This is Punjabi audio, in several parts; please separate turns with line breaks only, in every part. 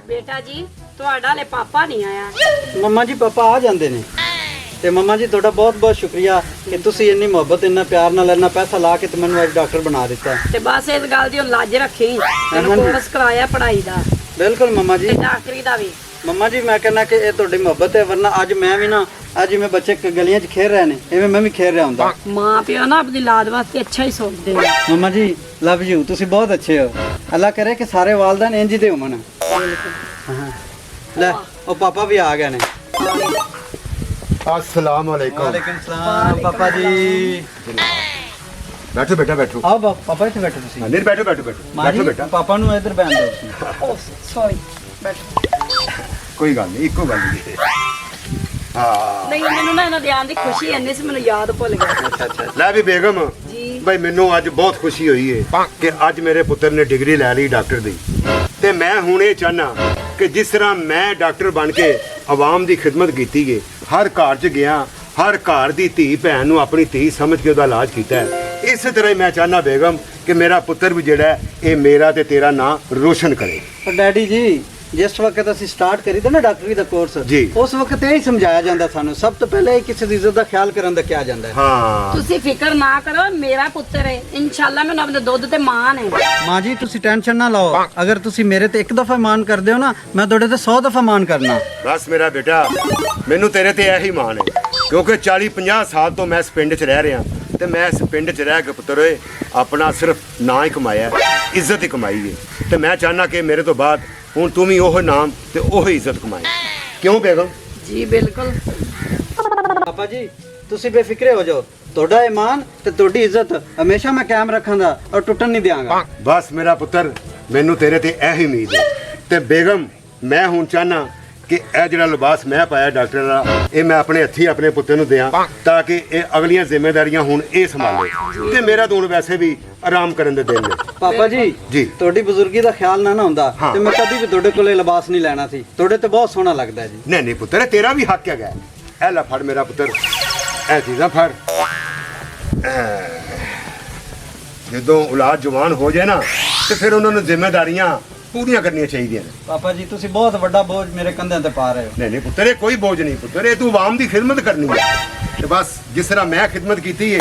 बेटा जी ਤੁਹਾਡਾ ਹਲੇ ਪਾਪਾ ਨਹੀਂ ਆਇਆ।
ਮੰਮਾ ਜੀ ਪਾਪਾ ਆ ਜਾਂਦੇ ਨੇ ਤੇ ਮੰਮਾ ਜੀ ਤੁਹਾਡਾ ਬਹੁਤ ਬਹੁਤ ਸ਼ੁਕਰੀਆ ਕਿ ਤੁਸੀਂ ਇੰਨੀ ਮੁਹੱਬਤ ਇੰਨਾ ਪਿਆਰ ਨਾਲ ਇੰਨਾ ਪੈਸਾ ਲਾ ਕੇ ਤੇ ਮੈਨੂੰ ਅੱਜ ਡਾਕਟਰ ਬਣਾ ਦਿੱਤਾ।
ਤੇ ਬਸ ਇਸ ਗੱਲ ਦੀ ਲਾਜ ਰੱਖੀ ਤੈਨੂੰ ਕੋਰਸ ਕਰਾਇਆ ਪੜ੍ਹਾਈ ਦਾ।
ਬਿਲਕੁਲ ਮੰਮਾ ਜੀ।
ਤੇ ਡਾਕਟਰੀ ਦਾ ਵੀ।
ਮੰਮਾ ਜੀ ਮੈਂ ਕਹਿੰਦਾ ਕਿ ਇਹ ਤੁਹਾਡੀ ਮੁਹੱਬਤ ਹੈ, ਵਰਨਾ ਅੱਜ ਮੈਂ ਵੀ ਨਾ ਅੱਜ ਜਿਵੇਂ ਬੱਚੇ ਗਲੀਆਂ 'ਚ ਖੇਡ ਰਹੇ ਨੇ ਐਵੇਂ ਮੈਂ ਵੀ ਖੇਡ ਰਿਹਾ ਹੁੰਦਾ।
ਮਾਂ ਪਿਓ ਨਾ ਆਪਣੀ ਲਾਦ ਵਾਸਤੇ ਅੱਛਾ ਹੀ ਸੋਚਦੇ ਨੇ।
ਮੰਮਾ ਜੀ ਲਵ ਯੂ, ਤੁਸੀਂ ਬਹੁਤ ਅੱਛੇ ਹੋ। ਅੱਲਾ ਕਰੇ ਕਿ ਸਾਰੇ ਵਾਲਦਾਨ ਇੰਜ ਦੇ ਹੋਣ। ਹਾਂ ਲੈ ਉਹ ਪਾਪਾ ਵੀ ਆ ਗਏ ਨੇ।
अस्सलाम वालेकुम।
ਵਾਲੇਕੁਮ ਸਲਾਮ ਪਾਪਾ ਜੀ।
बैठो बेटा बैठो।
ਆਓ ਪਾਪਾ ਇੱਥੇ ਬੈਠੋ ਤੁਸੀਂ।
नहीं बैठो बैठो बैठो बैठो बेटा।
ਪਾਪਾ ਨੂੰ ਇੱਧਰ ਬੈਠ ਦਿਓ ਤੁਸੀਂ।
ਓ ਸੌਰੀ ਬੈਠੋ।
कोई गल नहीं, इको गल नहीं। हाँ
ਨਹੀਂ ਮੈਨੂੰ ਨਾ ਇਹਨਾਂ ਦੇ ਆਉਣ ਦੀ ਖੁਸ਼ੀ ਇੰਨੀ ਸੀ ਮੈਨੂੰ ਯਾਦ ਭੁੱਲ ਗਿਆ।
ਅੱਛਾ
ਲੈ ਵੀ ਬੇਗਮ
ਜੀ
ਬਈ ਮੈਨੂੰ ਅੱਜ ਬਹੁਤ ਖੁਸ਼ੀ ਹੋਈ ਹੈ ਕਿ ਅੱਜ ਮੇਰੇ ਪੁੱਤਰ ਨੇ ਡਿਗਰੀ ਲੈ ਲਈ ਡਾਕਟਰ ਦੀ ਤੇ ਮੈਂ ਹੁਣ ਇਹ ਚਾਹਨਾ ਕਿ ਜਿਸ ਤਰ੍ਹਾਂ ਮੈਂ ਡਾਕਟਰ ਬਣ ਕੇ ਆਵਾਮ ਦੀ ਖਿਦਮਤ ਕੀਤੀ ਹੈ, ਹਰ ਘਰ 'ਚ ਗਿਆ, ਹਰ ਘਰ ਦੀ ਧੀ ਭੈਣ ਨੂੰ ਆਪਣੀ ਧੀ ਸਮਝ ਕੇ ਉਹਦਾ ਇਲਾਜ ਕੀਤਾ ਹੈ, ਇਸੇ ਤਰ੍ਹਾਂ ਹੀ ਮੈਂ ਚਾਹਨਾ ਬੇਗਮ ਕਿ ਮੇਰਾ ਪੁੱਤਰ ਵੀ ਜਿਹੜਾ ਹੈ ਇਹ ਮੇਰਾ ਤੇ ਤੇਰਾ ਨਾਂ ਰੋਸ਼ਨ ਕਰੇ।
ਪਰ ਡੈਡੀ ਜੀ ਜਿਸ ਵਕਤ ਅਸੀਂ ਸਟਾਰਟ ਕਰੀ ਤਾਂ ਨਾ ਡਾਕਟਰੀ ਦਾ ਕੋਰਸ
ਜੀ।
ਉਸ ਵਕਤ ਇਹ ਹੀ ਸਮਝਾਇਆ ਜਾਂਦਾ ਸਾਨੂੰ ਸਭ ਤੋਂ ਪਹਿਲਾਂ ਕਿਸੇ ਦੀ ਇੱਜ਼ਤ ਦਾ ਖਿਆਲ ਕਰਨ ਦਾ ਕਿਹਾ ਜਾਂਦਾ ਹੈ।
ਹਾਂ
ਤੁਸੀਂ ਫਿਕਰ ਨਾ ਕਰੋ ਮੇਰਾ ਪੁੱਤਰ ਹੈ ਇਨਸ਼ਾਅੱਲਾ ਮੈਨੂੰ ਆਪਣੇ ਦੁੱਧ ਤੇ ਮਾਣ ਹੈ।
ਮਾਂ ਜੀ ਤੁਸੀਂ ਟੈਨਸ਼ਨ ਨਾ ਲਓ, ਅਗਰ ਤੁਸੀਂ ਮੇਰੇ ਤੇ ਇੱਕ ਦਫਾ ਮਾਨ ਕਰਦੇ ਹੋ ਨਾ ਮੈਂ ਤੁਹਾਡੇ ਤੇ 100 ਦਫਾ ਮਾਨ ਕਰਨਾ।
ਬਸ ਮੇਰਾ ਬੇਟਾ ਮੈਨੂੰ ਤੇਰੇ ਤੇ ਇਹੀ ਮਾਣ ਹੈ ਕਿਉਂਕਿ 40-50 ਸਾਲ ਤੋਂ ਮੈਂ ਇਸ ਪਿੰਡ 'ਚ ਰਹਿ ਰਿਹਾ ਤੇ ਮੈਂ ਇਸ ਪਿੰਡ 'ਚ ਰਹਿ ਕੇ ਪੁੱਤਰ ਓਏ ਆਪਣਾ ਸਿਰਫ ਨਾਂ ਹੀ ਕਮਾਇਆ, ਇੱਜ਼ਤ ਹੀ ਕਮਾਈ ਹੈ ਤੇ ਮੈਂ ਚਾਹਨਾ ਕਿ ਮੇਰੇ ਤੋਂ ਬਾਅਦ ਹੁਣ ਤੂੰ ਵੀ ਉਹ ਨਾਮ ਤੇ ਉਹ ਇੱਜ਼ਤ ਕਮਾਏ। ਕਿਉਂ ਬੇਗਮ?
ਜੀ ਬਿਲਕੁਲ।
ਪਾਪਾ ਜੀ ਤੁਸੀਂ ਬੇਫਿਕਰੇ ਹੋ ਜਾਓ, ਤੁਹਾਡਾ ਇਮਾਨ ਤੇ ਤੁਹਾਡੀ ਇੱਜ਼ਤ ਹਮੇਸ਼ਾ ਮੈਂ ਕਾਇਮ ਰੱਖਾਂਗਾ ਔਰ ਟੁੱਟਣ ਨਹੀਂ ਦਿਆਂਗਾ।
ਬਸ ਮੇਰਾ ਪੁੱਤਰ ਮੈਨੂੰ ਤੇਰੇ ਤੇ ਇਹੀ ਉਮੀਦ ਹੈ ਤੇ ਬੇਗਮ ਮੈਂ ਹੁਣ ਚਾਹਨਾ ਕਿ ਇਹ ਜਿਹੜਾ ਲਿਬਾਸ ਮੈਂ ਪਾਇਆ ਡਾਕਟਰ ਦਾ ਇਹ ਮੈਂ ਆਪਣੇ ਹੱਥੀਂ ਆਪਣੇ ਪੁੱਤਰ ਨੂੰ ਦਿਆਂ ਤਾਂ ਕਿ ਇਹ ਅਗਲੀਆਂ ਜ਼ਿੰਮੇਵਾਰੀਆਂ ਹੁਣ ਇਹ ਸੰਭਾਲੇ ਤੇ ਮੇਰਾ ਤਾਂ ਹੁਣ ਵੈਸੇ ਵੀ ਆਰਾਮ ਕਰਨ ਦੇ ਦਿਨ ਨੇ।
ਪਾਪਾ ਜੀ
ਜੀ।
ਤੁਹਾਡੀ ਬਜ਼ੁਰਗੀ ਦਾ ਖਿਆਲ ਨਾ ਹੁੰਦਾ
ਹਾਂ।
ਤੇ ਮੈਂ ਕਦੀ ਵੀ ਤੁਹਾਡੇ ਕੋਲੇ ਲਿਬਾਸ ਨਹੀਂ ਲੈਣਾ ਸੀ, ਤੁਹਾਡੇ ਤੇ ਬਹੁਤ ਸੋਹਣਾ ਲੱਗਦਾ ਜੀ।
ਨਹੀਂ ਨਹੀਂ ਪੁੱਤਰ ਤੇਰਾ ਵੀ ਹੱਕ ਹੈਗਾ। ਇਹ ਲੈ ਫੜ ਮੇਰਾ ਪੁੱਤਰ ਇਹ ਚੀਜ਼ਾਂ ਫੜ। ਜਦੋਂ ਔਲਾਦ ਜਵਾਨ ਹੋ ਜਾਏ ਨਾ ਤੇ ਫਿਰ ਉਹਨਾਂ ਨੂੰ ਜ਼ਿੰਮੇਵਾਰੀਆਂ ਪੂਰੀਆਂ ਕਰਨੀਆਂ ਚਾਹੀਦੀਆਂ ਨੇ।
ਪਾਪਾ ਜੀ ਤੁਸੀਂ ਬਹੁਤ ਵੱਡਾ ਬੋਝ ਮੇਰੇ ਕੰਧਿਆਂ ਤੇ ਪਾ ਰਹੇ ਹੋ।
ਨਹੀਂ ਨਹੀਂ ਪੁੱਤਰ ਇਹ ਕੋਈ ਬੋਝ ਨਹੀਂ ਪੁੱਤਰ, ਇਹ ਤੂੰ ਆਵਾਮ ਦੀ ਖਿਦਮਤ ਕਰਨੀ ਹੈ ਤੇ ਬਸ ਜਿਸ ਤਰ੍ਹਾਂ ਮੈਂ ਖਿਦਮਤ ਕੀਤੀ ਹੈ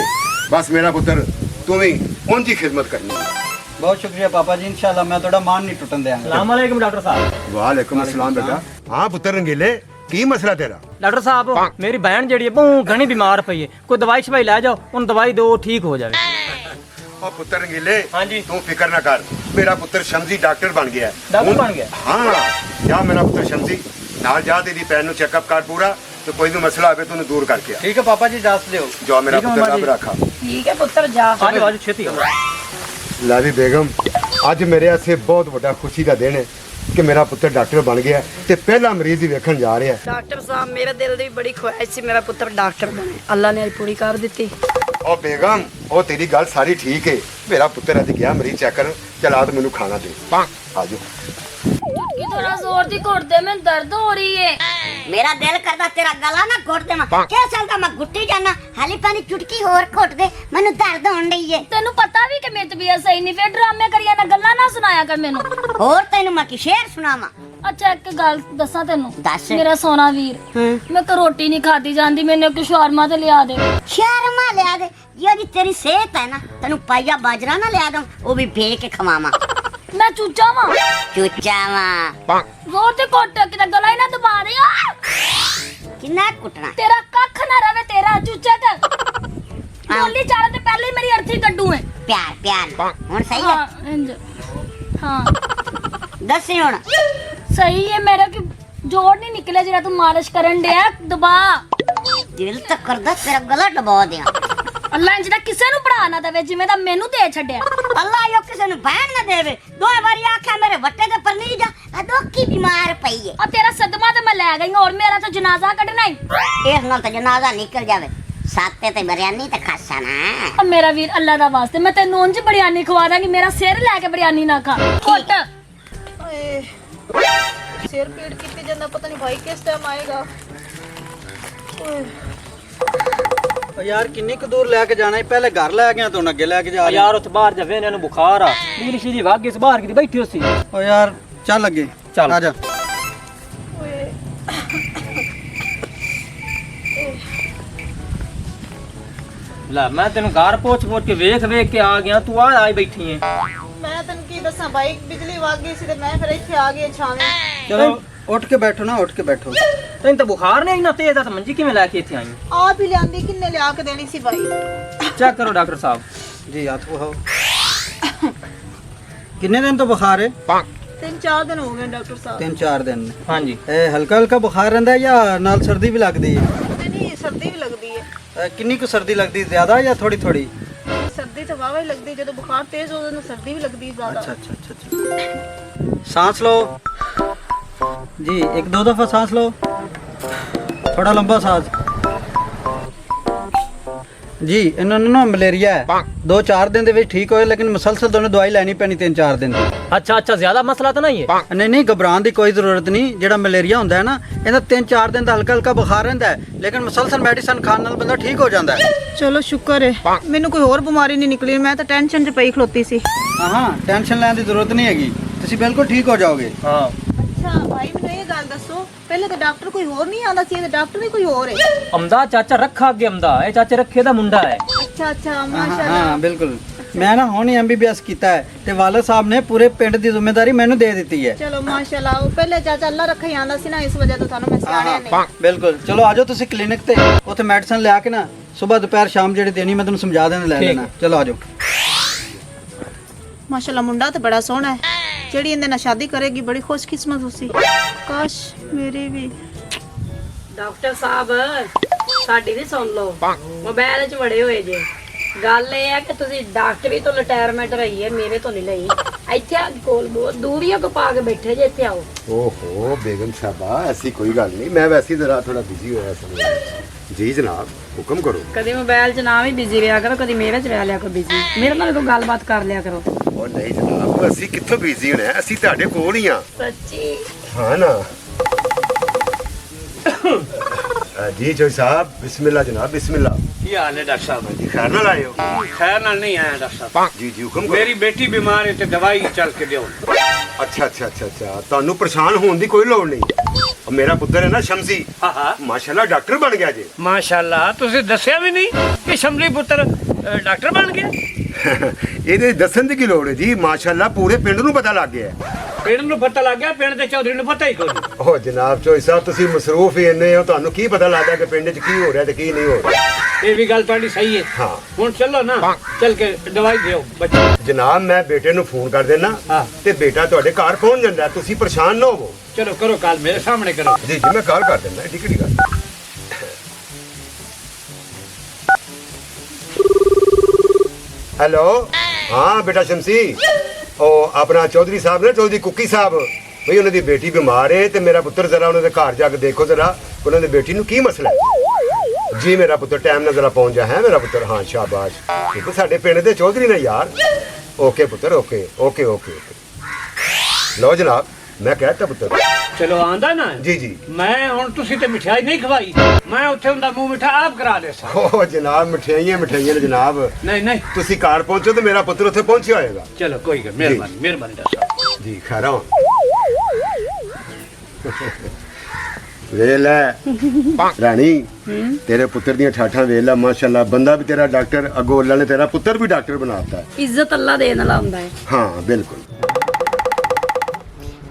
ਬਸ ਮੇਰਾ ਪੁੱਤਰ ਤੂੰ ਵੀ ਉਂਝ ਹੀ ਖਿਦਮਤ ਕਰਨੀ ਹੈ।
ਬਹੁਤ ਸ਼ੁਕਰੀਆ ਪਾਪਾ ਜੀ, ਇਨਸ਼ਾਅੱਲਾ ਮੈਂ ਤੁਹਾਡਾ ਮਾਨ ਨਹੀਂ ਟੁੱਟਣ ਦਿਆਂਗਾ।
अस्सलाम वालेकुम डॉक्टर साहब।
ਵਾਲੇਕੁਮ ਅਸਲਾਮ ਬੇਟਾ। ਹਾਂ ਪੁੱਤਰ ਰੰਗੀਲੇ ਕੀ ਮਸਲਾ ਤੇਰਾ?
डॉक्टर साहब मेरी बहन जेड़ी है बहुत घनी बीमार पई है, कोई दवाई शवाई लै जाओ उन दवाई दो ठीक हो जाए।
ਉਹ ਪੁੱਤਰ ਰੰਗੀਲੇ
ਹਾਂਜੀ।
ਤੂੰ ਫਿਕਰ ਨਾ ਕਰ, ਮੇਰਾ ਪੁੱਤਰ ਸ਼ਮਸੀ ਡਾਕਟਰ ਬਣ ਗਿਆ ਹੈ।
डॉक्टर
ਹੁਣ-
बन गया।
ਹਾਂ ਜਾ ਮੇਰਾ ਪੁੱਤਰ ਸ਼ਮਸੀ ਨਾਲ ਜਾ ਤੇਰੀ ਭੈਣ ਨੂੰ ਚੈੱਕਅਪ ਕਰ ਪੂਰਾ ਤੇ ਕੋਈ ਵੀ ਮਸਲਾ ਆਵੇ ਤੈਨੂੰ ਦੂਰ ਕਰਕੇ ਆ।
ਠੀਕ ਹੈ ਪਾਪਾ ਜੀ ਦੱਸ ਦਿਓ।
ਜਾ ਮੇਰਾ
ਠੀਕ ਹੈ
ਪੁੱਤਰ
ਮਾਮਾ
ਰੱਬ
ਜੀ।
ਰੱਖਾ।
ਠੀਕ ਹੈ ਪੁੱਤਰ ਜਾ।
आज आज छेती आओ।
ਲੈ ਵੀ ਬੇਗਮ ਅੱਜ ਮੇਰੇ ਵਾਸਤੇ ਬਹੁਤ ਵੱਡਾ ਖੁਸ਼ੀ ਦਾ ਦਿਨ ਹੈ ਕਿ ਮੇਰਾ ਪੁੱਤਰ ਡਾਕਟਰ ਬਣ ਗਿਆ ਤੇ ਪਹਿਲਾ ਮਰੀਜ਼ ਹੀ ਵੇਖਣ ਜਾ ਰਿਹਾ।
ਡਾਕਟਰ ਸਾਹਿਬ ਮੇਰੇ ਦਿਲ ਦੀ ਬੜੀ ਖੁਆਇਸ਼ ਸੀ ਮੇਰਾ ਪੁੱਤਰ ਡਾਕਟਰ ਬਣੇ, ਅੱਲਾ ਨੇ ਅੱਜ ਪੂਰੀ ਕਰ ਦਿੱਤੀ।
ਉਹ ਬੇਗਮ ਉਹ ਤੇਰੀ ਗੱਲ ਸਾਰੀ ਠੀਕ ਹੈ, ਮੇਰਾ ਪੁੱਤਰ ਅੱਜ ਗਿਆ ਮਰੀਜ਼ ਚੈੱਕ ਕਰਨ, ਚਲਾ ਤੂੰ ਮੈਨੂੰ ਖਾਣਾ ਦੇ। ਆ ਜਾਓ।
कि थोड़ा जोर दी घुट दे, मैं दर्द हो रही है।
मेरा दिल करदा तेरा गला ना घुट देवां। क्या चलदा मैं गुट्टी जाना हाली पानी चुटकी होर घुट दे, मैनू दर्द होण डई है।
तेनू पता भी कि मेरी तबीयत सही नहीं, फिर ड्रामे करिया ना गल्ला ना सुनाया कर मेनू।
होर तैनू मैं की शेर सुनावां?
अच्छा एक गल दसा तेनू,
दस।
मेरा सोना वीर मैं को रोटी नहीं खादी जांदी, मैंने एक शौरमा ते लिया दे।
शर्मा लिया दे जो जी तेरी सेहत है ना, तैनू पाइया बाजरा ना लिया दूं, वो भी भेज के खवावां।
मैं चूचा वां,
चुचावां
जोर ते घुट किते गला ही ना दबा दे।
किन्ना कुटना
तेरा कख ना रवे तेरा चूचे ते बोली चाले ते पहले ही मेरी अर्थी कड्डू है।
प्यार प्यार हुन सही है?
हां इंज हां
दसी हुन
सही है। मेरा कि जोड़ नहीं निकले जरा तू मालिश करन दे दबा।
दिल तो करदा तेरा गला दबा दियां।
अल्लाह इंज दा किसे नु पढ़ा ना देवे जिवें दा मेनू दे छड्या।
अल्लाह यो किसे नु बहन ना देवे। दो बारी आख्या मेरे वट्टे दे पर नहीं जा, अदोकी बीमार पई है।
और तेरा सदमा ते मैं ले गई और मेरा तो जनाजा कढना ही।
इस नाल तो जनाजा निकल जावे, ਸਾਤੇ ਤੇ ਬਿਰਿਆਨੀ ਤੇ ਖਾਸਾ ਨਾ
अब मेरा वीर अल्लाह दा वास्ते मैं तेन उंज बिरयानी खवा दांगी मेरा सिर लेके बिरयानी ना खा घुट
सिर पीड़ की जाना पता नहीं भाई किस टाइम आएगा
ਓ ਯਾਰ ਕਿੰਨੀ ਕੁ ਦੂਰ ਲੈ ਕੇ ਜਾਣਾ ਹੈ? ਪਹਿਲੇ ਘਰ ਲੈ ਗਿਆ ਤੂੰ ਅੱਗੇ ਲੈ ਕੇ ਜਾ ਰਿਹਾ।
ਯਾਰ ਉੱਥੇ ਬਾਹਰ ਜਾਵੇ ਇਹਨਾਂ ਨੂੰ ਬੁਖਾਰ ਆ ਨੀਲੀ ਸ਼ੀਰੀ ਵਾਗੇ ਇਸ ਬਾਹਰ ਕਿਤੇ ਬੈਠੀ ਹੋਸੀ
ਓ ਯਾਰ ਚੱਲ ਅੱਗੇ
ਚੱਲ।
ਆ ਜਾ।
ਲੈ ਮੈਂ ਤੈਨੂੰ ਘਰ ਪਹੁੰਚ ਕੇ ਵੇਖ ਕੇ ਆ ਗਿਆ ਤੂੰ ਆ ਆਈ ਬੈਠੀ ਏ
मैं तेन की दसा भाई बिजली वग गई सी ते मैं फिर इत्थे आ गई छावे
ਚਲੋ ਉੱਠ ਕੇ ਬੈਠੋ ਨਾ, ਉੱਠ ਕੇ ਬੈਠੋ।
ਤੈਨੂੰ ਤਾਂ ਬੁਖਾਰ ਨਹੀਂ ਇੰਨਾ ਤੇਜ਼ ਆ ਤਾਂ ਮੰਜੀ ਕਿਵੇਂ ਲੈ ਕੇ ਇੱਥੇ ਆਈ
आप ही लियांदी किन्ने लिया के देनी सी भाई
ਚੈੱਕ ਕਰੋ ਡਾਕਟਰ ਸਾਹਿਬ
ਜੀ ਹੱਥ ਵਹਾਓ। ਕਿੰਨੇ ਦਿਨ ਤੋਂ ਬੁਖਾਰ ਹੈ?
3-4 दिन हो गए डॉक्टर साहब
3-4 ਦਿਨ।
ਹਾਂਜੀ
ਇਹ ਹਲਕਾ ਹਲਕਾ ਬੁਖਾਰ ਰਹਿੰਦਾ ਹੈ ਜਾਂ ਨਾਲ ਸਰਦੀ ਵੀ ਲੱਗਦੀ ਹੈ?
नहीं सर्दी भी लगती है
ਕਿੰਨੀ ਕੁ ਸਰਦੀ ਲੱਗਦੀ, ਜ਼ਿਆਦਾ ਜਾਂ ਥੋੜੀ ਥੋੜੀ?
सर्दी तो वावा ही लगती है जो बुखार तेज हो तो सर्दी भी लगती है ज्यादा
अच्छा अच्छा अच्छा अच्छा। सांस लो जी, 1-2 दफा सांस लो, थोड़ा लंबा सांस जी। ਇਹਨਾਂ ਨੂੰ ਨਾ ਮਲੇਰੀਆ ਹੈ, 2-4 ਦਿਨ ਦੇ ਵਿੱਚ ਠੀਕ ਹੋਏ ਲੇਕਿਨ ਮਸਲਸਲ ਤੁਹਾਨੂੰ ਦਵਾਈ ਲੈਣੀ ਪੈਣੀ 3-4 ਦਿਨ ਦੀ।
ਅੱਛਾ ਅੱਛਾ ਜ਼ਿਆਦਾ ਮਸਲਾ ਤਾਂ ਨਹੀਂ ਹੈ
ਨਹੀਂ ਨਹੀਂ, ਘਬਰਾਉਣ ਦੀ ਕੋਈ ਜ਼ਰੂਰਤ ਨਹੀਂ। ਜਿਹੜਾ ਮਲੇਰੀਆ ਹੁੰਦਾ ਹੈ ਨਾ, ਇਹਦਾ 3-4 ਦਿਨ ਦਾ ਹਲਕਾ ਹਲਕਾ ਬੁਖਾਰ ਰਹਿੰਦਾ ਹੈ ਲੇਕਿਨ ਮਸਲਸਲ ਮੈਡੀਸਨ ਖਾਣ ਨਾਲ ਬੰਦਾ ਠੀਕ ਹੋ ਜਾਂਦਾ ਹੈ।
चलो शुक्र है मैनू कोई और बीमारी नहीं निकली मैं तो टेंशन च पई खलोती सी
ਹਾਂ ਟੈਨਸ਼ਨ ਲੈਣ ਦੀ ਜ਼ਰੂਰਤ ਨਹੀਂ ਹੈਗੀ, ਤੁਸੀਂ ਬਿਲਕੁਲ ਠੀਕ ਹੋ ਜਾਓਗੇ।
ਹਾਂ
अच्छा भाई मैनू ये गल दसो पहले तो डॉक्टर कोई और नहीं आंदा सी डॉक्टर भी कोई और है
ਅਮਦਾ ਚਾਚਾ ਰੱਖਾ ਅੱਗੇ ਅਮਦਾ ਇਹ ਚਾਚੇ ਰੱਖੇ ਦਾ ਮੁੰਡਾ ਹੈ
अच्छा अच्छा
ਹਾਂ
माशाल्लाह
ਹਾਂ ਬਿਲਕੁਲ। ਮੈਂ ਨਾ ਹੁਣ ਹੀ MBBS ਕੀਤਾ ਹੈ ਤੇ ਵਾਲਦ ਸਾਹਿਬ ਨੇ ਪੂਰੇ ਪਿੰਡ ਦੀ ਜ਼ਿੰਮੇਵਾਰੀ ਮੈਨੂੰ ਦੇ ਦਿੱਤੀ ਹੈ।
चलो माशाल्लाह वो पहले चाचा अल्लाह रखा ही आंदा सी ना इस वजह तो थानू मैं सियाणिया नहीं
ਬਿਲਕੁਲ। ਚਲੋ ਆਜੋ ਤੁਸੀਂ ਕਲੀਨਿਕ ਤੇ, ਉੱਥੇ ਮੈਡੀਸਨ ਲਿਆ ਕੇ ਨਾ ਸਵੇਰ ਦੁਪਹਿਰ ਸ਼ਾਮ ਜਿਹੜੀ ਦੇਣੀ ਮੈਂ ਤੁਹਾਨੂੰ ਸਮਝਾ ਦੇਣਾ, ਲੈ
ਠੀਕ।
ਲੈਣਾ। ਚਲੋ ਆਜੋ।
माशाल्लाह मुंडा तो बड़ा सोहना है जेड़ी इंदे नाल शादी करेगी बड़ी खुशकिस्मत होसी काश मेरी भी
ਡਾਕਟਰ ਸਾਹਿਬ ਸਾਡੀ ਵੀ ਸੁਣ ਲਓ, ਮੋਬਾਈਲ 'ਚ ਵੜੇ ਹੋਏ ਜੇ। ਗੱਲ ਇਹ ਹੈ ਕਿ ਤੁਸੀਂ ਡਾਕਟਰੀ ਤੋਂ ਰਿਟਾਇਰਮੈਂਟ ਲਈ ਹੈ, ਮੇਰੇ ਤੋਂ ਨਹੀਂ ਲਈ। ਇੱਥੇ ਆ ਕੋਲ ਬਹੁਤ ਦੂਰੀਆਂ ਕੋ ਪਾ ਕੇ ਬੈਠੇ ਜੇ, ਇੱਥੇ ਆਓ।
ਓਹੋ ਬੇਗਮ ਸਾਹਿਬਾ ਐਸੀ ਕੋਈ ਗੱਲ ਨਹੀਂ, ਮੈਂ ਵੈਸੇ ਜ਼ਰਾ ਥੋੜਾ ਬਿਜ਼ੀ ਹੋਇਆ ਸੀ। ਜੀ ਜਨਾਬ ਹੁਕਮ ਕਰੋ।
ਕਦੇ ਮੋਬਾਈਲ 'ਚ ਨਾ ਵੀ ਬਿਜ਼ੀ ਰਿਹਾ ਕਰੋ, ਕਦੀ ਮੇਰੇ 'ਚ ਰਹਿ ਲਿਆ ਕਰੋ ਬਿਜ਼ੀ। ਮੇਰੇ ਨਾਲ ਕੋਈ ਗੱਲਬਾਤ ਕਰ ਲਿਆ ਕਰੋ।
ਉਹ ਨਹੀਂ ਜਨਾਬ, ਅਸੀਂ ਕਿੱਥੋਂ ਬਿਜ਼ੀ ਹੋਣਾ, ਅਸੀਂ ਤੁਹਾਡੇ ਕੋਲ ਹੀ ਆ।
ਸੱਚੀ
ਹਾਂ ਨਾ जी जोई साहब बिस्मिल्लाह जनाब बिस्मिल्लाह।
ਕੀ ਹਾਲ ਹੈ ਡਾਕਟਰ ਸਾਹਿਬ?
जी खैर नाल आए हो?
ਖੈਰ ਨਾਲ ਨਹੀਂ ਆਇਆ ਡਾਕਟਰ ਸਾਹਿਬ।
जी जी हुक्म करो।
ਮੇਰੀ ਬੇਟੀ ਬਿਮਾਰ ਹੈ ਤੇ ਦਵਾਈ ਚੱਲ ਕੇ ਦਿਓ।
अच्छा अच्छा अच्छा अच्छा ਤੁਹਾਨੂੰ ਪਰੇਸ਼ਾਨ ਹੋਣ ਦੀ ਕੋਈ ਲੋੜ ਨਹੀਂ। ਉਹ ਮੇਰਾ ਪੁੱਤਰ ਹੈ ਨਾ ਸ਼ਮਸੀ,
ਹਾਂ ਹਾਂ
ਮਾਸ਼ਾਅੱਲਾ ਡਾਕਟਰ ਬਣ ਗਿਆ ਜੀ।
ਮਾਸ਼ਾਅੱਲਾ ਤੁਸੀਂ ਦੱਸਿਆ ਵੀ ਨਹੀਂ ਕਿ ਸ਼ਮਲੀ ਪੁੱਤਰ ਡਾਕਟਰ ਬਣ ਗਿਆ।
ਇਹਦੇ ਦੱਸਣ ਦੀ ਕੀ ਲੋੜ ਹੈ ਜੀ, ਮਾਸ਼ਾਅੱਲਾ ਪੂਰੇ ਪਿੰਡ ਨੂੰ ਪਤਾ ਲੱਗ ਗਿਆ ਹੈ।
ਪਿੰਡ ਨੂੰ ਪਤਾ ਲੱਗ ਗਿਆ, ਪਿੰਡ ਦੇ ਚੌਧਰੀ ਨੂੰ ਪਤਾ ਹੀ ਕੋਈ ਨਹੀਂ।
ਉਹ ਜਨਾਬ ਚੋਈ ਸਾਹਿਬ ਤੁਸੀਂ ਮਸਰੂਫ ਹੀ ਇੰਨੇ ਹੋ, ਤੁਹਾਨੂੰ ਕੀ ਪਤਾ ਲੱਗਦਾ ਕਿ ਪਿੰਡ 'ਚ ਕੀ ਹੋ ਰਿਹਾ ਤੇ ਕੀ ਨਹੀਂ ਹੋ ਰਿਹਾ।
ਇਹ ਵੀ ਗੱਲ ਤੁਹਾਡੀ ਸਹੀ ਹੈ।
ਹਾਂ
ਹੁਣ ਚੱਲੋ ਨਾ, ਚੱਲ ਕੇ ਦਵਾਈ ਦਿਓ ਬੱਚੇ।
ਜਨਾਬ ਮੈਂ ਬੇਟੇ ਨੂੰ ਫੋਨ ਕਰ ਦੇਣਾ
ਹਾਂ।
ਤੇ ਬੇਟਾ ਤੁਹਾਡੇ ਘਰ ਪਹੁੰਚ ਜਾਂਦਾ, ਤੁਸੀਂ ਪਰੇਸ਼ਾਨ ਨਾ ਹੋਵੋ।
ਚਲੋ ਕਰੋ ਕਾਲ ਮੇਰੇ ਸਾਹਮਣੇ ਕਰੋ।
ਜੀ ਜੀ ਮੈਂ ਕਾਲ ਕਰ ਦਿੰਦਾ, ਠੀਕ ਹੈ ਗੱਲ। ਹੈਲੋ ਹਾਂ ਬੇਟਾ ਸ਼ਮਸੀ, ਉਹ ਆਪਣਾ ਚੌਧਰੀ ਸਾਹਿਬ ਨੇ, ਚੌਧਰੀ ਕੁੱਕੀ ਸਾਹਿਬ, ਬਈ ਉਹਨਾਂ ਦੀ ਬੇਟੀ ਬਿਮਾਰ ਹੈ ਤੇ ਮੇਰਾ ਪੁੱਤਰ ਜ਼ਰਾ ਉਹਨਾਂ ਦੇ ਘਰ ਜਾ ਕੇ ਦੇਖੋ ਜ਼ਰਾ ਉਹਨਾਂ ਦੀ ਬੇਟੀ ਨੂੰ ਕੀ ਮਸਲਾ ਹੈ। ਜੀ ਮੇਰਾ ਪੁੱਤਰ ਟਾਈਮ ਨਾਲ ਜ਼ਰਾ ਪਹੁੰਚ ਜਾ ਹੈ ਮੇਰਾ ਪੁੱਤਰ। ਹਾਂ ਸ਼ਾਬਾਸ਼, ਕਿਉਂਕਿ ਸਾਡੇ ਪਿੰਡ ਦੇ ਚੌਧਰੀ ਨੇ ਯਾਰ। ਓਕੇ ਪੁੱਤਰ ਓਕੇ ਓਕੇ ਓਕੇ ਓਕੇ। ਲਓ ਜਨਾਬ ਮੈਂ ਕਹਿਤਾ ਪੁੱਤਰ।
ਚਲੋ ਆਂਦਾ ਨਾ
ਜੀ ਜੀ।
ਮੈਂ ਹੁਣ ਤੁਸੀਂ ਤੇ ਮਠਿਆਈ ਨਹੀਂ ਖਵਾਈ, ਮੈਂ ਉੱਥੇ ਹੁੰਦਾ ਮੂੰਹ ਮਿੱਠਾ ਆਪ ਕਰਾ ਦੇ ਸਾਂ।
ਓ ਜਨਾਬ ਮਠਿਆਈਆਂ ਮਠਿਆਈਆਂ ਨੇ ਜਨਾਬ,
ਨਹੀਂ ਨਹੀਂ
ਤੁਸੀਂ ਘਰ ਪਹੁੰਚੋ ਤੇ ਮੇਰਾ ਪੁੱਤਰ ਉੱਥੇ ਪਹੁੰਚਿਆ ਹੋਏਗਾ।
ਚਲੋ ਕੋਈ ਗੱਲ, ਮਿਹਰਬਾਨੀ ਮਿਹਰਬਾਨੀ ਡਾਕਟਰ ਸਾਹਿਬ।
ਜੀ ਖੈਰਾਂ ਵੇਖ ਲੈ ਰਾਣੀ, ਤੇਰੇ ਪੁੱਤਰ ਦੀਆਂ ਠਾਠਾਂ ਵੇਖ ਲੈ, ਮਾਸ਼ਾਅੱਲਾ ਬੰਦਾ ਵੀ ਤੇਰਾ ਡਾਕਟਰ, ਅੱਗੋਂ ਅੱਲਾ ਨੇ ਤੇਰਾ ਪੁੱਤਰ ਵੀ ਡਾਕਟਰ ਬਣਾਤਾ।
ਇੱਜ਼ਤ ਅੱਲਾ ਦੇਣ ਵਾਲਾ ਹੁੰਦਾ ਹੈ।
ਹਾਂ ਬਿਲकुल।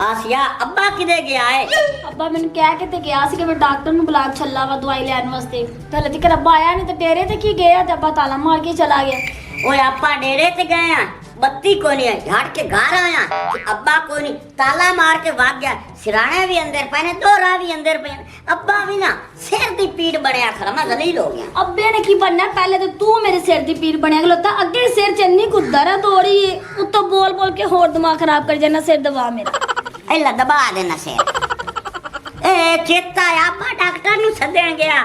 ਆਸੀਆ ਅੱਬਾ ਕਿਦੇ ਗਿਆ ਹੈ?
ਅੱਬਾ ਮੈਨੂੰ ਕਹਿ ਕੇ ਤੇ ਗਿਆ ਸੀ ਕਿ ਮੈਂ ਡਾਕਟਰ ਨੂੰ ਬੁਲਾ ਕੇ ਚੱਲਾ ਵਾ ਦਵਾਈ ਲੈਣ ਵਾਸਤੇ। ਤੇ ਹਲੇ ਤੱਕ ਅੱਬਾ ਆਇਆ ਨਹੀਂ ਤੇ ਡੇਰੇ ਤੇ ਕੀ ਗਿਆ ਤੇ ਅੱਬਾ ਤਾਲਾ ਮਾਰ ਕੇ ਚਲਾ ਗਿਆ।
ਓਏ ਆਪਾਂ ਡੇਰੇ ਤੇ ਗਏ ਆ, ਬੱਤੀ ਕੋ ਨਹੀਂ ਆਈ, ਝਾੜ ਕੇ ਘਰ ਆਇਆ ਤੇ ਅੱਬਾ ਕੋਈ ਨਹੀਂ, ਤਾਲਾ ਮਾਰ ਕੇ ਭਾਗ ਗਿਆ। ਸਿਰਾਣੇ ਵੀ ਅੰਦਰ ਪਏ ਨੇ, ਦੋਰਾ ਵੀ ਅੰਦਰ ਪਏ ਨੇ। ਅੱਬਾ ਵੀ ਨਾ ਸਿਰ ਦੀ ਪੀੜ ਬੜਿਆ ਖੜਾ, ਮੈਂ ਜ਼ਲੀਲ ਹੋ ਗਿਆ।
ਅੱਬੇ ਨੇ ਕੀ ਬਣਨਾ, ਪਹਿਲੇ ਤੇ ਤੂੰ ਮੇਰੇ ਸਿਰ ਦੀ ਪੀੜ ਬਣਿਆ ਖਲੋਤਾ, ਅੱਗੇ ਸਿਰ ਚ ਇੰਨੀ ਕੁ ਦਰਦ ਹੋ ਰਹੀ ਏ, ਉੱਤੋਂ ਬੋਲ ਬੋਲ ਕੇ ਹੋਰ ਦਿਮਾਗ ਖਰਾਬ ਕਰ ਜਾਣਾ। ਸਿਰ ਦਬਾ ਮੇਰਾ।
ਐਲਾ ਦਬਾ ਦੇਣਾ ਸਿਰ। ਚੇਤਾ ਆਪਾਂ ਡਾਕਟਰ ਨੂੰ ਸੱਦਣ ਗਿਆ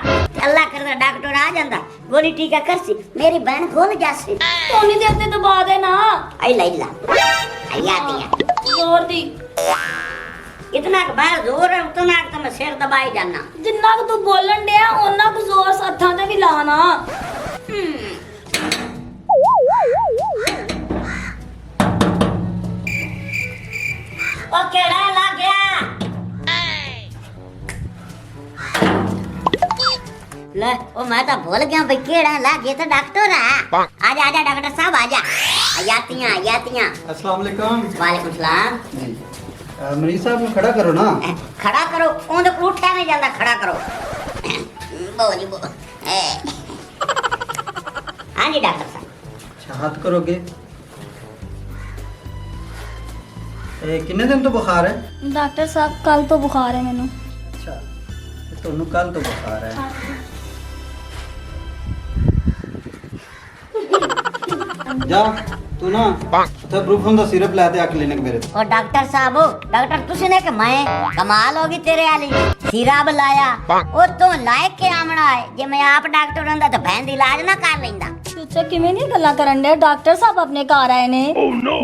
ਅੱਲਾ ਕਰਦਾ ਡਾਕਟਰ ਆ ਜਾਂਦਾ ਗੋਲੀ ਟੀਕਾ ਕਰਸੀ ਮੇਰੀ ਬਹਿਨ ਖੋਲ ਜਾਸੀ
ਉਨੀ ਦੇਰ ਤੇ ਦਬਾ ਦੇ ਨਾ
ਆਈ ਲਾਈਲਾ ਆਇਆ ਦਿਆ
ਜ਼ੋਰ ਦੀ
इतना बाहर जोर है उतना तो मैं सिर दबाई जाना
ਜਿੰਨਾ ਕੁ ਤੂੰ ਬੋਲਣ ਡਿਆ ਉਹਨਾਂ ਕੁ ਜ਼ੋਰ ਹੱਥਾਂ ਤੇ ਵੀ ਲਾਣਾ
ओ केड़ा लग गया ले ओ मैं तो भूल गया भाई केड़ा लग गया तो डॉक्टर है आजा डॉक्टर साहब आजा आयातियां
अस्सलाम वालेकुम।
वालेकुम सलाम
जी मरीज साहब ਨੂੰ ਖੜਾ ਕਰੋ ਨਾ।
खड़ा करो ओंदे को उठा नहीं जाता खड़ा करो बो जी बो हाँ जी डॉक्टर साहब
अच्छा हाथ करोगे। ਕਿੰਨੇ ਦਿਨ ਤੋਂ ਬੁਖਾਰ ਹੈ?
ਡਾਕਟਰ ਸਾਹਿਬ ਕੱਲ ਤੋਂ ਬੁਖਾਰ ਹੈ ਮੈਨੂੰ
ਅੱਛਾ ਤੇ ਤੁਹਾਨੂੰ ਕੱਲ ਤੋਂ ਬੁਖਾਰ ਹੈ। ਜਾ ਤੂੰ ਨਾ ਤੇ ਬਰੂਫਨ ਦਾ ਸਿਰਪ ਲੈ ਤੇ ਆ ਕਲੀਨਿਕ ਮੇਰੇ ਤੋਂ।
और डॉक्टर साहब डॉक्टर तुसी ने कि मैं कमाल होगी तेरे वाली सिरप लाया ओ तो लायक के आमना है जे मैं आप डॉक्टर हुंदा तो भैन दी इलाज ना कर लेंदा
ਤੁਸੀਂ ਕਿਵੇਂ ਨਹੀਂ ਗੱਲਾਂ ਕਰਨ ਦੇ ਡਾਕਟਰ ਸਾਹਿਬ ਆਪਣੇ ਘਰ ਆਏ ਨੇ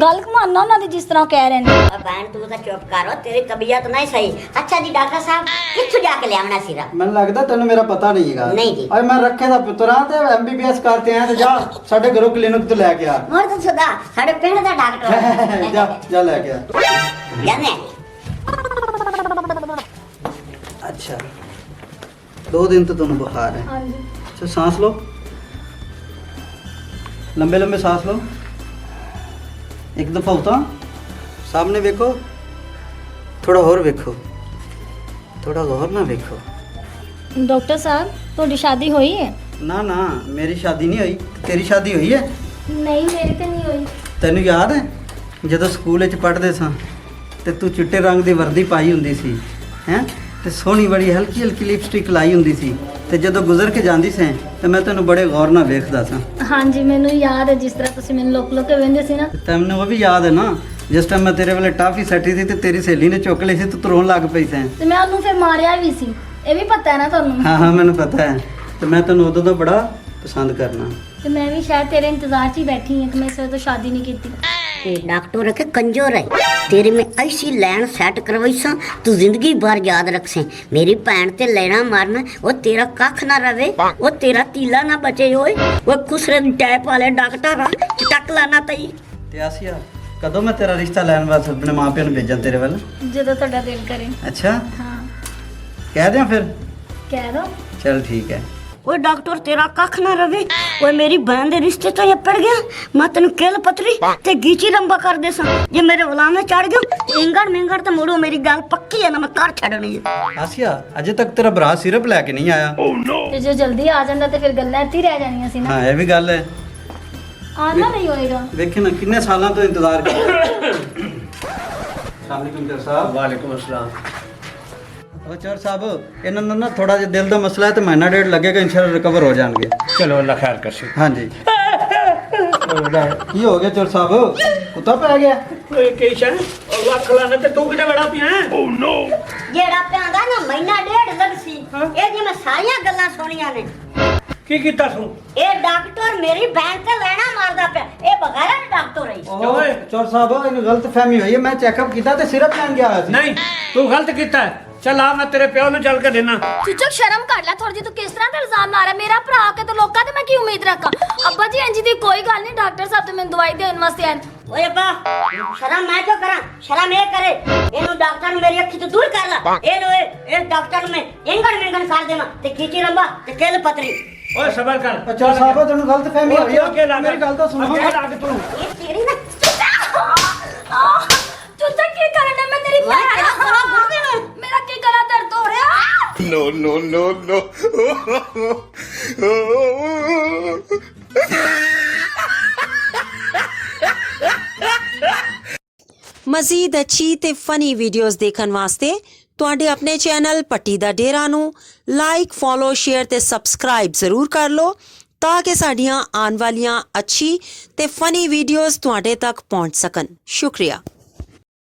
ਗੱਲ ਕਮਾਨਾ ਉਹਨਾਂ ਦੀ ਜਿਸ ਤਰ੍ਹਾਂ ਕਹਿ ਰਹੇ ਨੇ
और बहन तू तो चुप करो तेरी तबीयत नहीं सही अच्छा जी डॉक्टर साहब किथों जाके ले आना सिरप
ਮੈਨੂੰ ਲੱਗਦਾ ਤੈਨੂੰ ਮੇਰਾ ਪਤਾ ਨਹੀਂ ਹੈਗਾ।
ਨਹੀਂ ਜੀ।
ਓਏ ਮੈਂ ਰੱਖੇ ਦਾ ਪੁੱਤਰਾਂ ਤੇ ਐਮਬੀਬੀਐਸ ਕਰਤੇ ਆ ਤੇ ਜਾ ਸਾਡੇ ਘਰੋਂ ਕਲੀਨਿਕ ਤੋਂ ਲੈ ਕੇ ਆ।
मोर तो सदा साडे पिंड दा डॉक्टर
ਜਾ ਜਾ ਲੈ ਕੇ ਆ।
जाने
अच्छा 2 दिन तो ਤੁਹਾਨੂੰ बुखार है।
ਹਾਂਜੀ
अच्छा सांस लो लंबे लंबे सांस लो एक दफा उता सामने देखो थोड़ा और देखो थोड़ा गौर ना देखो।
ਡਾਕਟਰ ਸਾਹਿਬ ਤੁਹਾਡੀ ਸ਼ਾਦੀ ਹੋਈ ਹੈ
ना ना मेरी शादी नहीं हुई तेरी शादी हुई है।
ਨਹੀਂ ਮੇਰੀ ਤੇ ਨਹੀਂ ਹੋਈ
ਤੈਨੂੰ ਯਾਦ ਹੈ ਜਦੋਂ ਸਕੂਲ ਵਿੱਚ ਪੜ੍ਹਦੇ ਸਾਂ ਤੇ ਤੂੰ ਚਿੱਟੇ ਰੰਗ ਦੀ ਵਰਦੀ ਪਾਈ ਹੁੰਦੀ ਸੀ ਹੈ ਤੇ ਸੋਹਣੀ ਬੜੀ ਹਲਕੀ ਹਲਕੀ ਲਿਪਸਟਿਕ ਲਾਈ ਹੁੰਦੀ ਸੀ ਤੇ ਜਦੋਂ ਗੁਜ਼ਰ ਕੇ ਜਾਂਦੀ ਸੀ ਤੇ ਮੈਂ ਤੈਨੂੰ ਬੜੇ ਗੌਰ ਨਾਲ ਵੇਖਦਾ ਸਾਂ।
ਹਾਂਜੀ ਮੈਨੂੰ ਯਾਦ ਹੈ ਜਿਸ ਤਰ੍ਹਾਂ ਤੁਸੀਂ ਮੈਨੂੰ ਲੋਕ ਲੋਕ ਕੇ ਵੇਂਦੇ ਸੀ ਨਾ
ਤੇ ਤੈਨੂੰ ਉਹ ਵੀ ਯਾਦ ਹੈ ਨਾ ਜਿਸ ਟਾਈਮ ਮੈਂ ਤੇਰੇ ਵੇਲੇ ਟਾਫੀ ਸੱਟੀ ਸੀ ਤੇ ਤੇਰੀ ਸਹੇਲੀ ਨੇ ਚੁੱਕ ਲਈ ਸੀ ਤੂੰ ਰੋਣ ਲੱਗ ਪਈ ਸੀ।
ਤੇ ਮੈਂ ਉਹਨੂੰ ਫਿਰ ਮਾਰਿਆ ਵੀ ਸੀ ਇਹ ਵੀ ਪਤਾ ਹੈ ਨਾ ਤੁਹਾਨੂੰ
ਹਾਂ ਹਾਂ ਮੈਨੂੰ ਪਤਾ ਹੈ ਤੇ ਮੈਂ ਤੈਨੂੰ ਉਦੋਂ ਤੋਂ ਬੜਾ ਪਸੰਦ ਕਰਨਾ।
ਤੇ ਮੈਂ ਵੀ ਸ਼ਾਇਦ ਤੇਰੇ ਇੰਤਜ਼ਾਰ 'ਚ ਹੀ ਬੈਠੀ ਹਾਂ ਕਿ ਮੈਂ ਇਸ ਵੇਲੇ ਤੋਂ ਸ਼ਾਦੀ ਨਹੀਂ ਕੀਤੀ
ये डॉक्टर के कंजोर है तेरे में ऐसी लैन सेट करवाई सा तू जिंदगी भर याद रख से मेरी भैन ते लेना मारना वो तेरा कख ना रवे वो तेरा तीला ना बचे होए वो खुसरे टाइप वाले डॉक्टर आ चटक लाना तई
ਤੇ ਆਸੀਆ ਕਦੋਂ ਮੈਂ ਤੇਰਾ ਰਿਸ਼ਤਾ ਲੈਣ ਵਾਸਤੇ ਆਪਣੇ ਮਾਪਿਆਂ ਨੂੰ ਭੇਜਾਂ ਤੇਰੇ ਵੱਲ?
ਜਦੋਂ ਤੁਹਾਡਾ ਦਿਲ ਕਰੇ
ਅੱਛਾ
ਹਾਂ
ਕਹਿ ਦਿਆਂ ਫਿਰ?
ਕਹਿ ਦੋ
ਚਲ ਠੀਕ ਹੈ।
वो डॉक्टर तेरा कख ना रवे वो मेरी बहन दे रिश्ते तो ये पड़ गया मैं तेन केल पतरी ते गीची लंबा कर दे सा जे मेरे गुलाम में चढ़ गया इंगड़ मिंगड़ तो मुड़ो मेरी गल पक्की है ना मैं कर छड़नी है
ਆਸੀਆ ਅਜੇ ਤੱਕ ਤੇਰਾ ਭਰਾ ਸਿਰਪ ਲੈ ਕੇ ਨਹੀਂ ਆਇਆ।
ਤੇ ਜੋ ਜਲਦੀ ਆ ਜਾਂਦਾ ਤੇ ਫਿਰ ਗੱਲਾਂ ਇੱਥੇ ਹੀ ਰਹਿ ਜਾਣੀਆਂ ਸੀ ਨਾ
ਹਾਂ ਇਹ ਵੀ ਗੱਲ ਹੈ।
ਆਣਾ ਨਹੀਂ ਹੋਏਗਾ
ਵੇਖੇ ਨਾ ਕਿੰਨੇ ਸਾਲਾਂ ਤੋਂ ਇੰਤਜ਼ਾਰ ਕਰ ਸਾਲੇਕੁਮ ਚਰ ਸਾਹਿਬ।
वालेकुम अस्सलाम
ਉਹ ਚਰ ਸਾਹਿਬ ਇਹਨਾਂ ਨੂੰ ਨਾ ਥੋੜਾ ਜਿਹਾ ਦਿਲ ਦਾ ਮਸਲਾ ਹੈ ਤੇ ਮਹੀਨਾ ਡੇਢ ਲੱਗੇਗਾ ਇਨਸ਼ਾਅੱਲਾ ਰਿਕਵਰ ਹੋ ਜਾਣਗੇ।
चलो अल्लाह खैर करसे
ਹਾਂਜੀ ਕੀ ਹੋ ਗਿਆ ਚਰ ਸਾਹਿਬ ਕੁੱਤਾ ਪੈ ਗਿਆ?
ओए केशन अल्लाह खलाना ते तू किते बड़ा पिया है ओह नो
जेड़ा प्यांदा ना महीना डेढ़ लगसी ए जे मैं सारियां गल्लां सुनियां ने
की कीता तू
ए डॉक्टर मेरी बहन ते लेना मारदा पे ए बगैर डॉक्टर है
ਓਏ ਚਰ ਸਾਹਿਬ ਇਹਨੂੰ ਗਲਤ ਫਹਿਮੀ ਹੋਈ ਹੈ ਮੈਂ ਚੈੱਕਅਪ ਕੀਤਾ ਤੇ ਸਿਰਪ ਲੈਣ ਗਿਆ ਹੋਇਆ ਸੀ।
नहीं तू गलत कीता है चल आ मैं तेरे प्यो नु चल के देना
ਚੁੱਚਕ ਸ਼ਰਮ ਕਰ ਲੈ ਥੋੜੀ ਜਿਹੀ ਤੂੰ ਕਿਸ ਤਰ੍ਹਾਂ ਦਾ ਇਲਜ਼ਾਮ ਲਾ ਰਿਹਾ ਮੇਰਾ ਭਰਾ ਕੇ ਤੇ ਲੋਕਾਂ ਤੇ ਮੈਂ ਕੀ ਉਮੀਦ ਰੱਖਾਂ ਅੱਬਾ ਜੀ ਇੰਜ ਦੀ ਕੋਈ ਗੱਲ ਨਹੀਂ ਡਾਕਟਰ ਸਾਹਿਬ ਤੇ ਮੈਨੂੰ ਦਵਾਈ ਦੇਣ ਵਾਸਤੇ ਆਏ
ओए बा शर्म मैं क्यों करा शर्म ए करे एनु डॉक्टर मेरी अखी तो दूर कर ला ए डॉक्टर में इंगड़ मिंगड़ कर देना ते खींची रंबा ते केल पतरी
ओए सबर कर
ਅੱਛਾ ਸਾਹਿਬ ਤੈਨੂੰ ਗਲਤ ਫਹਿਮੀ ਹੋਈ ਹੈ ਮੇਰੀ ਗੱਲ ਤਾਂ ਸੁਣੋ।
अगे लग तू
ये तेरी ना
ਚੁੱਚਕ ਕੀ ਕਰਨ ਡਿਆ? ਮੈਂ ਤੇਰੀ ਭੈਣ ਆ। ਮੇਰਾ ਕੀ ਗਲਾ ਦਰਦ ਹੋ ਰਿਹਾ
नो नो नो नो
ਮਜ਼ੀਦ ਅੱਛੀ ਤੇ ਫਨੀ ਵੀਡੀਓਜ਼ ਦੇਖਣ ਵਾਸਤੇ ਤੁਹਾਡੇ ਆਪਣੇ ਚੈਨਲ ਪੱਟੀ ਦਾ ਡੇਰਾ ਨੂੰ ਲਾਈਕ ਫੋਲੋ ਸ਼ੇਅਰ ਤੇ ਸਬਸਕ੍ਰਾਈਬ ਜ਼ਰੂਰ ਕਰ ਲਓ ਤਾਂ ਕਿ ਸਾਡੀਆਂ ਆਉਣ ਵਾਲੀਆਂ ਅੱਛੀ ਤੇ ਫਨੀ ਵੀਡੀਓਜ਼ ਤੁਹਾਡੇ ਤੱਕ ਪਹੁੰਚ ਸਕਣ। ਸ਼ੁਕਰੀਆ।